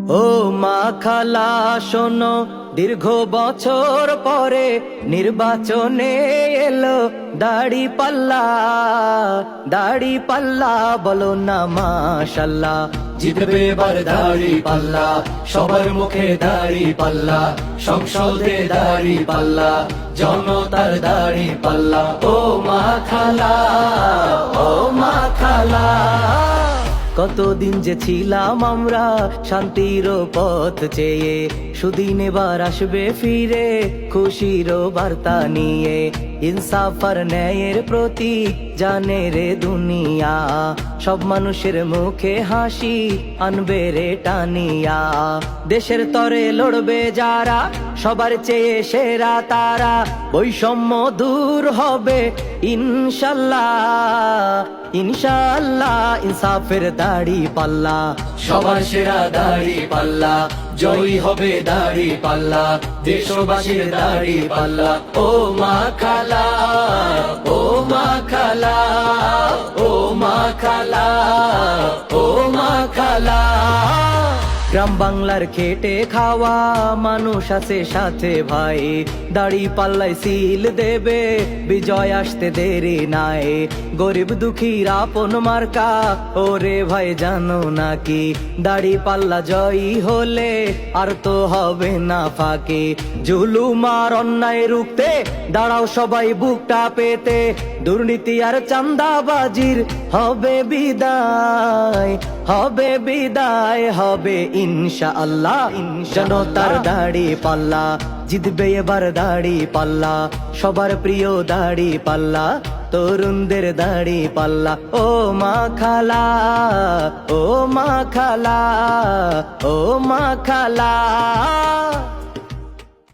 ও মা খালা শোনো, দীর্ঘ বছর পরে নির্বাচনে এলো দাড়ি পাল্লা। দাড়ি পাল্লা বলো না মাশাল্লাহ, জিতবে এবার দাড়ি পাল্লা, সবার মুখে দাড়ি পাল্লা, সংসদে দাড়ি পাল্লা, জনতার দাড়ি পাল্লা। ও মা খালা, ও মা খালা। কতদিন যে ছিলাম আমরা শান্তির পথ চেয়ে, সুদিন এবার আসবে ফিরে খুশির বার্তা নিয়ে। ইনসাফ আর ন্যায়ের প্রতীক জানে রে দুনিয়া, সব মানুষের মুখে হাসি আনবে রে টানিয়া। দেশের তরে লড়বে যারা, সবার চেয়ে সেরা তারা, বৈষম্য দূর হবে ইনশাল্লাহ। ইনশাআল্লাহ ইনসাফের দাড়ি পাল্লা, সবার সেরা দাড়ি পাল্লা, জয়ী হবে দাড়ি পাল্লা, দেশবাসীর দাড়ি পাল্লা। ও মা খালা, ও মা খালা, ও মা খালা, ও মা খালা। গ্রাম বাংলার খেটে খাওয়া মানুষ আছে সাথে ভাই, দাড়ি পাল্লাই সিল দেবে বিজয় আসতে দেরি নাই। গরিব দুঃখীর আপন মার্কা ওরে ভাই জানো নাকি, দাড়ি পাল্লা জয়ী হলে আর তো হবে না ফাঁকি। জুলুম আর অন্যায় রুখতে দাঁড়াও সবাই বুকটা পেতে, দুর্নীতি আর চাঁদাবাজির হবে বিদায়, হবে বিদায়, হবে ইনশাআল্লাহ। জনতার দাড়ি পাল্লা, জিতবে এবার দাড়ি পাল্লা, সবার প্রিয় দাড়ি পাল্লা, তরুণদের দাড়ি পাল্লা। ও মা খালা, ও মা খালা, ও মা খালা।